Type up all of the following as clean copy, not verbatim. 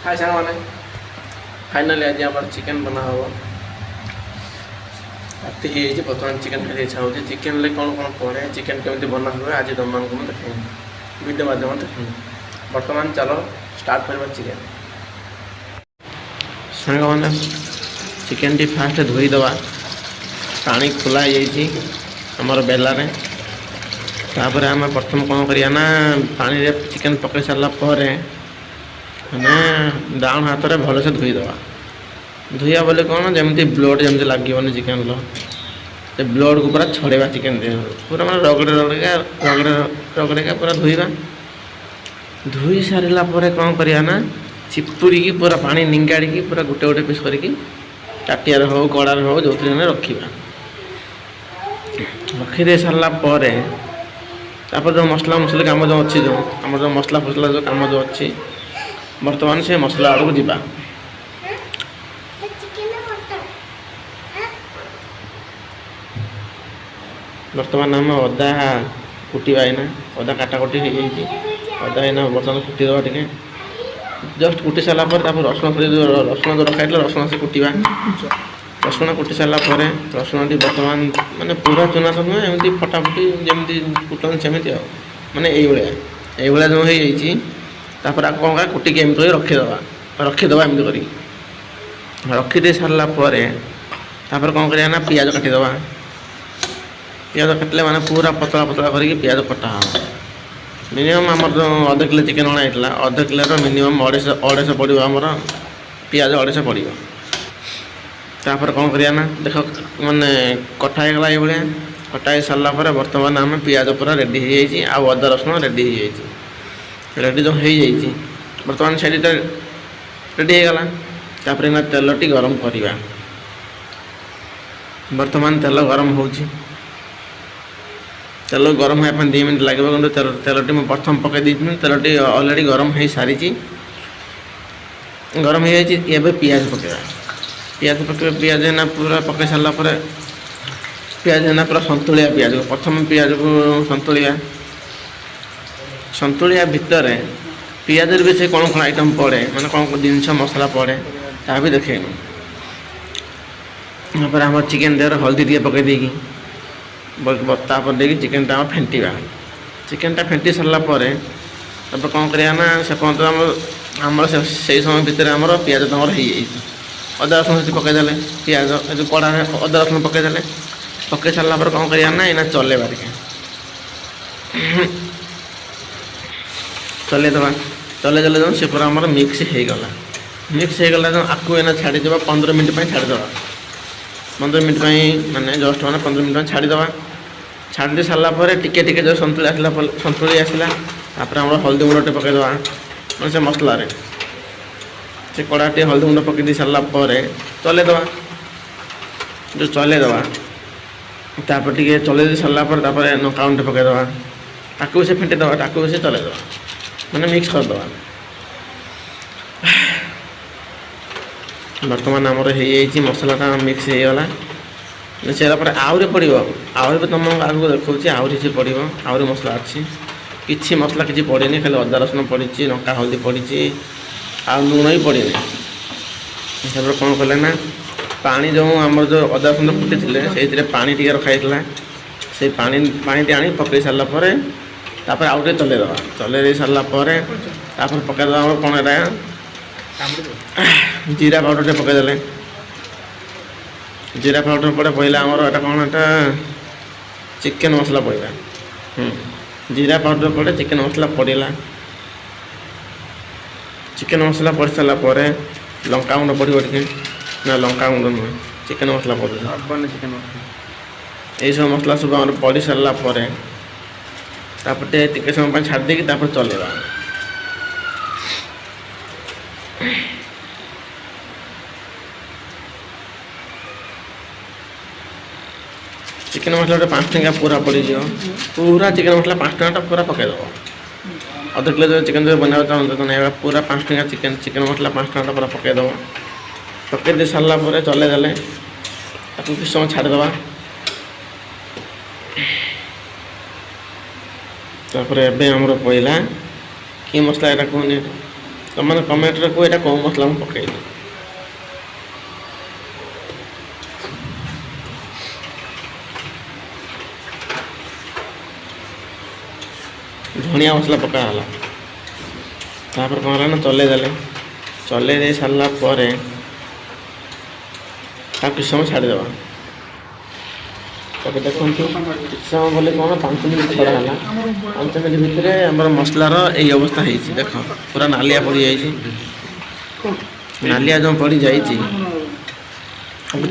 हाय सांग मैंने फाइनाली आज आम चिकेन बना हम राति हो बर्तमान चिकेन खाई इच्छा हो चिकेन कौन कौन पड़े चिकेन केमी बना हुए आज तुम मैं देखें वीडियो माध्यम देखें बर्तमान चलो स्टार्ट कर चिकेन सांग मैंने चिकेन टी फास्ट धोईदे पानी खोला आमर बेलारे तापर आम प्रथम कौन करना पानी रे चिकेन पकई सारापर मैंने डाउन हाथ में भलसे धोईदे धोया बोले कौन जमी ब्लड जमी लगे चिकेन से ब्लड को पूरा छड़ेवा चिकेन देह पूरा मैं रगड़े रगड़े रगड़े रगड़े पूरा धोईवा धोई सारा कौन करना चिपुड़ी पूरा पानी निंगाड़ी पूरा गोटे गोटे पीस करके टाटियार हो कड़ार हो जो रखा रखीदे सारापर जो मसला मसली कम जो अच्छी जो आम जो मसला फसला जो कम जो अच्छी बर्तमान से मसला आड़ को जीवा बर्तमान आम अदा कुटा आईना अदा काटाकुटी अदा आईना बर्तमान कुटीदे टे जस्ट कुटी सारापर रसुण रसुण जो रखा रसुण से कुटा रसुण कुटी सारापर रसुण टी बर्तमान माने पूरा चुना तो नुहे एमती फटाफटी जमी कुटन सेमती माने ये जो होपर कौन कर कुटिक एमती रखीदे एमती कर रखीदे सारापर कौन करना पियाज काटिदे पियाज काटिले माने पूरा पतला पतला करके पियाज कटा हम मिनिमम आमर जो अध किलो चिकेन अणाई अध किलो मिनिमम 250 पड़ो आमर पियाज 250 पड़ो तापर कौन करना देख माने कटा होगा ये भाया कटा हो सारापर बर्तमान आम पियाज पूरा रेडी हो जाए आउ अदा रसुण रेडी हो जाए रेडी जो हो जाए बर्तमान सेटा रेडी होगला तापर तेल टी गरम करवा बर्तमान तेल गरम हो तेल गरम होगा 2 मिनट लगे तेलटी मैं प्रथम पकई दी तेलटी अलरेडी गरम हो सारी गरम हो जाए पियाज पकड़ा पियाज पकड़ पियाज ना पूरा पकई सारापर पियाज ना पूरा संतुलिया पियाज प्रथम पियाज को संतुलिया भितर पियाज भी से कौन कौन आइटम पड़े मैंने कौन जिनस मसला पड़े ता भी देखे आम चिकेन देह हल्दी टे पकई देगी तापर देखिए चिकेन टा फेंटा चिकेन टा फेंटी सारापर तब कौन करना से पर्यटन आम से समय भितर आम पियाज तुम हो अदा रसुण पकईदे पियाज जो कड़ा अदा रसुण पकईदे पकई सारापर कौन करना यहाँ चलेबा चलेदे चले से पूरा आम मिक्स होगला जो आपको एना छाड़ीदे 15 मिनट छाड़ीदे 15 मिनट माने जस्ट माने 15 मिनट छाड़ीदे छाड़ी सारापर टिके टिके जो संतुली आसला आम हल्दी गुंडे पकईदे मैं से मसला से कड़ाटे हल्दी गुंड पकई दी सारापर चलेदे जो चलेदे तापर टे चले सारापर लंका गुंडे पकईदे ताकू से फेंटीदे ताकू से चलेदे मैंने मिक्स करदे बर्तमान आमर हो मसलाटा मिक्स होगला सारापर आहरी पड़ो आहरी भी तुम आगे देखा आहरी से पड़ो आहरी मसला अच्छी किसी मसला किसी पड़े खाली अदा रसुण पड़ी लंका हल्दी पड़ी आ लुण भी पड़े तापर कौन कले ना पानी जो आमर जो अदा रसुण फुटी से पानी टी रखाई से पानी टी आनी पकई सारापर तापर आउ टे चले सारापर तापर पकईदे आम कौन जीरा पाउडर टे पकईदे जीरा पाउडर पड़े पहले आमर एटा कौन एटा चिकेन मसला पड़ा जीरा पाउडर पड़े चिकेन मसला पड़ा चिकेन मसला पड़ सारापर लंका गुंड पड़ो टे ना लंका गुंड नुहे चिकेन मसला पड़े चिकेन मसला यही सब मसला सब आम पड़ सारापर टे समय छाड़ देकी चलेगा चिकेन मसला 5 टंका पूरा पड़ पूरा चिकेन मसला 5 टंका पूरा पकईद अध किलो जो चिकेन जो बना चाहते पूरा 5 टंका चिकेन मसला 5 टंका पूरा पकईद पकई दे सारापर चलेदे किस समय छाड़ीदे तापर एबे हमरो पहला कि मसला एटा कहने तुमने कमेंट को यहाँ कौ मसला मुझे पकईली धनिया मसला पकाला तापर कौन ना चले दे सारा पर किस समय छाड़ीदे तब देखो किस समय बोले कौन 5 मिनट छड़ा है 5 मिनट भितर आम मसलार यही अवस्था है देख पूरा नालिया पड़ जा नालिया जो पड़ जा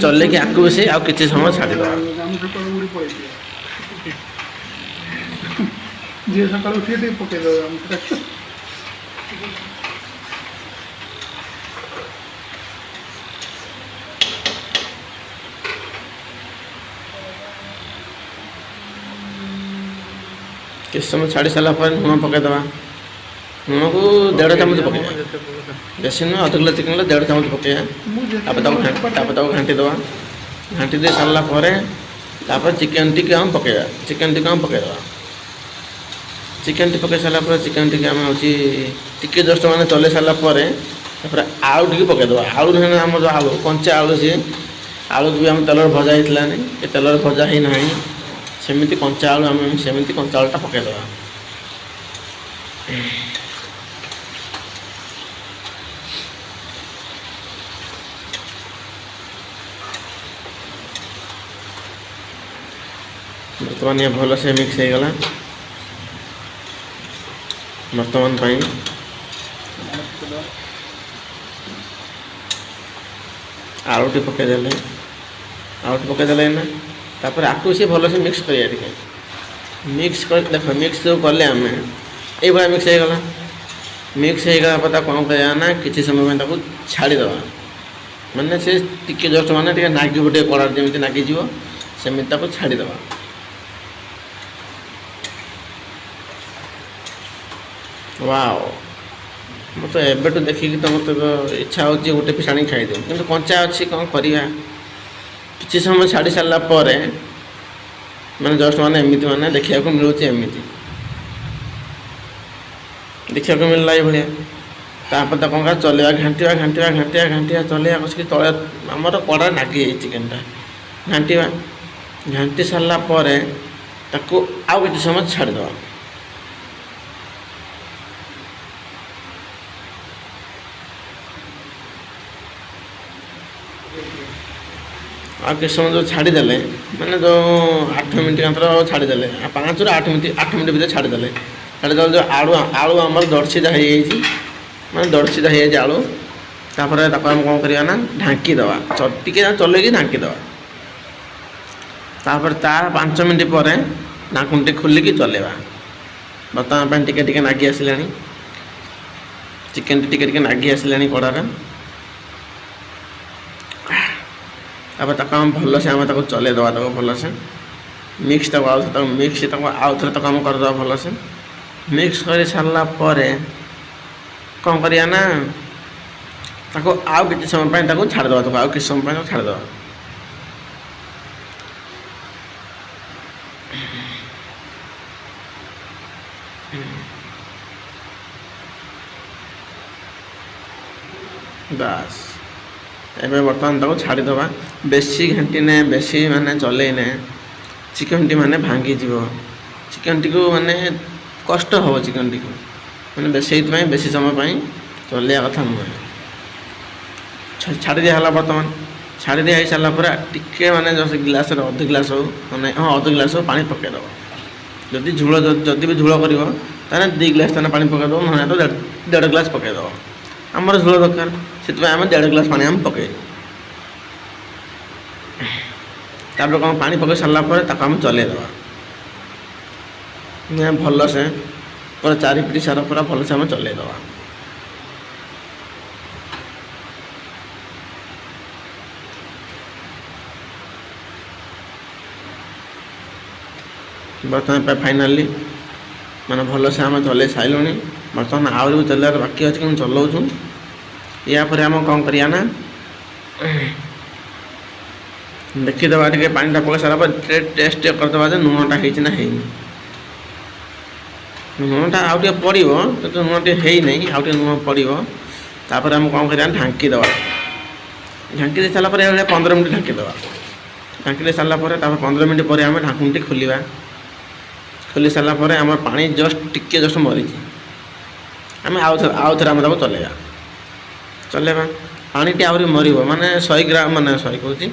चल कि आगे बस आउ कि समय छाड़ीद जी सकाल उठे पकईद किस समय छाड़ी सारा लुण पकईदे लुण को 1.5 चामच पकईया बेसी नुह अध किलो चिकेन 1.5 चामच पकईया घाटीदे घाटी दे सारापर चिकेन टी हम पकईया चिकेन टी हम पकईदे चिकेन टी पकई सारापर चिकेन टी आम टी जस्ट मैंने चले सारापर आलू टी पकईदे आलू आम जो आलू कंचा आलू सी आलू भी आम तेल भजा होता तेल भजा ही ना सेमती कंचा आलू आम सेमती कंचा आलूटा पकईदे बर्तमान ये भल से मिक्स हो गला बर्तमान आलूटी पकईदे आलूटी ना तापर आपको सी भल से मिक्स करिए मिक्स कर देख मिक्स जो कले आम ये मिक्स हो गला मिक्स हो गला पर कौन करना किसी समय में छाड़ीदे मानने से टिके जस्ट माने नागिब कड़ा जमी नागिज सेमती छाड़ीदे वाओ मत एबेटू देखिकी तो मत इच्छा हो गोटे पीस आनी खाईदे कि कंचा अच्छी कौन करवा किसी समय छाड़ी सारा पर मैंने जस्ट माने एमती माने देखा मिलूँ एमती देखा मिलला ये भाया तापर कौन का चलवा घाटिया घाटिया घाटिया घाटिया चलवा कसिक तले आमर कड़ा नागी जाए चिकेनटा घाटिवा घाटी सारा पर आउ कि समय छाड़ीदे आ किस समय जो छाड़ीदे मैंने जो 8 मिनट अंतर छाड़ीदे 5 ରୁ 8 मिनट भर छाड़ीदे जो आलू आलू आम दड़सीदा हो मैंने दड़सीदा हो आलू तापर आम कौन करवा ना ढाँकीदे टी चल ढाँकीदे तापर तार 5 मिनट पर ढाँकुणी खोलिकी चलेवा बर्तमान टिके नागी आसला चिकेन टिके नागी आसला कड़ार तापर आम भल से आम चले दवा भल से मिक्स मिक्स आउ थे आम करदे भल से मिक्स कर सारा पर कौन करवा ना आउ कि समय छाड़दे आउ कि समय छाड़दे बस एवं बर्तमान तक छाड़ीदे बेसी घाटी ने बेसी माने चल चिकेन टी माने भांगी चिकेन टी को माने कष्ट हम चिकेन टी को मैंने बेसी बेसी समय चलया कथा नुहे छाड़ी दिया बर्तमान छाड़ी दिया सारापर टिके माने जैसे गिलास अध गिलास हो माने हाँ अध गिलास पानी पकईदे जदि झूल जदि भी झूल कर 2 गिलास पानी पकईदे ना तो 1.5 गिलास पकईदे आमर झोल दरकार से आम 1.5 गिलास पानी आम पकई तापर कौन पानी पकई सारापर आम चलेदे भल से पूरा 4 पिटी सारा पूरा भल से आम चलेदे बर्तमान फाइनाली मैंने भल से आम चल सारे बर्तमान आहरी भी चलार बाकी अच्छे कि चलाऊँ यापर आम कौन करिया ना देखीदे टे पानी पकई सारा टेस्ट करदे लुणटा होना है ଲୁଣଟା ଆଉ ଟିକେ ପଡ଼ିବ, କିନ୍ତୁ ଲୁଣ ଟିକେ ହେଇନାହିଁ, ଆଉ ଟିକେ ଲୁଣ ପଡ଼ିବ। ତାପରେ ଆମେ କ'ଣ କରିବା ଢାଙ୍କି ଦେବା। ଢାଙ୍କି ଦେଇ ସାରିଲା ପରେ ଏଭଳିଆ 15 ମିନିଟ୍ ଢାଙ୍କି ଦେବା। ଢାଙ୍କି ଦେଇ ସାରିଲା ପରେ ତାପରେ 15 ମିନିଟ୍ ପରେ ଆମେ ଢାଙ୍କୁଣିଟି ଖୋଲିବା। ଖୋଲି ସାରିଲା ପରେ ଆମର ପାଣି ଟିକେ ଜଷ୍ଟ ମରିଛି। ଆମେ ଆଉଥରେ ଆମେ ତାକୁ ଚଲେଇବା। ପାଣିଟି ଆହୁରି ମରିବ, ମାନେ 100 ଗ୍ରାମ, ମାନେ 100 କହୁଛି,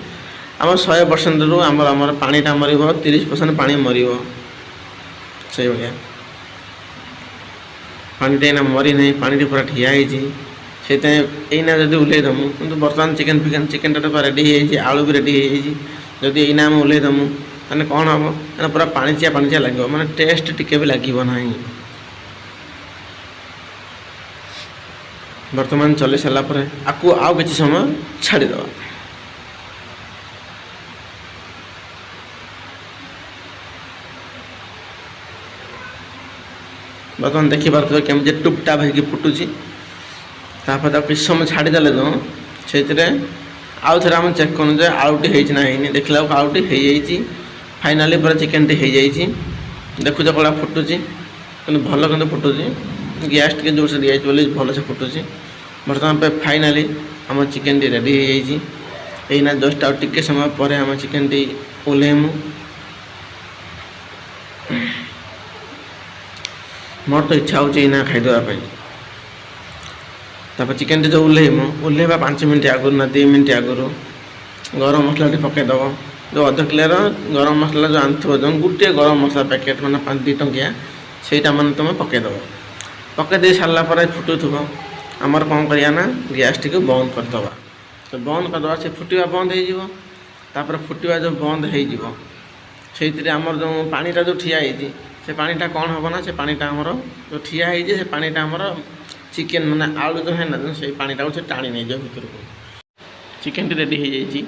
ଆମର 100%ରୁ ଆମର ପାଣିଟା ମରିବ, 30% ପାଣି ମରିବ। ସେଇଭଳିଆ ପାଣିଟା ଏଇନା ମରିନାହିଁ, ପାଣିଟି ପୁରା ଠିଆ ହେଇଛି। ସେଇଥିପାଇଁ ଏଇନା ଯଦି ଓହ୍ଲେଇ ଦେମୁ, କିନ୍ତୁ ବର୍ତ୍ତମାନ ଚିକେନଟା ତ ରେଡ଼ି ହେଇଯାଇଛି, ଆଳୁ ବି ରେଡ଼ି ହେଇଯାଇଛି। ଯଦି ଏଇନା ଆମେ ଓହ୍ଲେଇ ଦେମୁ ତାହେଲେ କ'ଣ ହେବ ନା ପୁରା ପାଣିଚିଆ ଲାଗିବ, ମାନେ ଟେଷ୍ଟ ଟିକେ ବି ଲାଗିବ ନାହିଁ। ବର୍ତ୍ତମାନ ଚଲେଇ ସାରିଲା ପରେ ଆକୁ ଆଉ କିଛି ସମୟ ଛାଡ଼ିଦେବା। ବର୍ତ୍ତମାନ ଦେଖିପାରୁଥିବେ କେମିତି ଟୁପଟାପ ହେଇକି ଫୁଟୁଛି। ତାପରେ ତାକୁ କିଛି ସମୟ ଛାଡ଼ିଦେଲେ ସେଇଥିରେ ଆଉ ଥରେ ଆମେ ଚେକ୍ କରୁ ଯେ ଆଳୁଟି ହେଇଛି ନା ହେଇନି। ଦେଖିଲା ବେଳକୁ ଆଳୁଟି ହେଇଯାଇଛି। ଫାଇନାଲି ପୁରା ଚିକେନଟି ହେଇଯାଇଛି। ଦେଖୁଛ କଳା ଫୁଟୁଛି, କିନ୍ତୁ ଭଲ ଫୁଟୁଛି। ଗ୍ୟାସ୍ ଟିକେ ଜୋରସେ ଦିଆଯାଇଛି ବୋଲି ଭଲସେ ଫୁଟୁଛି। ବର୍ତ୍ତମାନ ଫାଇନାଲି ଆମ ଚିକେନଟି ରେଡ଼ି ହେଇଯାଇଛି। ଏଇନା ଜଷ୍ଟ ଆଉ ଟିକେ ସମୟ ପରେ ଆମ ଚିକେନଟି ଓହ୍ଲେଇମୁ। ମୋର ତ ଇଚ୍ଛା ହେଉଛି ଏଇନା ଖାଇଦେବା ପାଇଁ। ତାପରେ ଚିକେନଟି ଯେଉଁ ଓହ୍ଲେଇବା 5 ମିନିଟ୍ ଆଗରୁ ନା 2 ମିନିଟ୍ ଆଗରୁ ଗରମ ମସଲାଟି ପକାଇଦେବ। ଯେଉଁ ଅଧ କିଲୋର ଗରମ ମସଲା ଯେଉଁ ଆଣିଥିବ, ଯେଉଁ ଗୋଟିଏ ଗରମ ମସଲା ପ୍ୟାକେଟ୍, ମାନେ 2 ଟଙ୍କିଆ, ସେଇଟା ମାନେ ତୁମେ ପକାଇଦେବ। ପକାଇ ଦେଇ ସାରିଲା ପରେ ଫୁଟୁଥିବ, ଆମର କ'ଣ କରିବା ନା ଗ୍ୟାସ୍ଟିକୁ ବନ୍ଦ କରିଦେବା। ତ ବନ୍ଦ କରିଦେବା, ସେ ଫୁଟିବା ବନ୍ଦ ହେଇଯିବ। ତାପରେ ଫୁଟିବା ଯେଉଁ ବନ୍ଦ ହେଇଯିବ, ସେଇଥିରେ ଆମର ଯେଉଁ ପାଣିଟା ଯେଉଁ ଠିଆ ହେଇଛି, ସେ ପାଣିଟା କ'ଣ ହେବ ନା, ସେ ପାଣିଟା ଆମର ଯେଉଁ ଠିଆ ହେଇଛି, ସେ ପାଣିଟା ଆମର ଚିକେନ, ମାନେ ଆଳୁ ଯେଉଁ ହେଇନା, ସେଇ ପାଣିଟାକୁ ସେ ଟାଣି ନେଇଯିବ ଭିତରକୁ। ଚିକେନଟି ରେଡ଼ି ହେଇଯାଇଛି।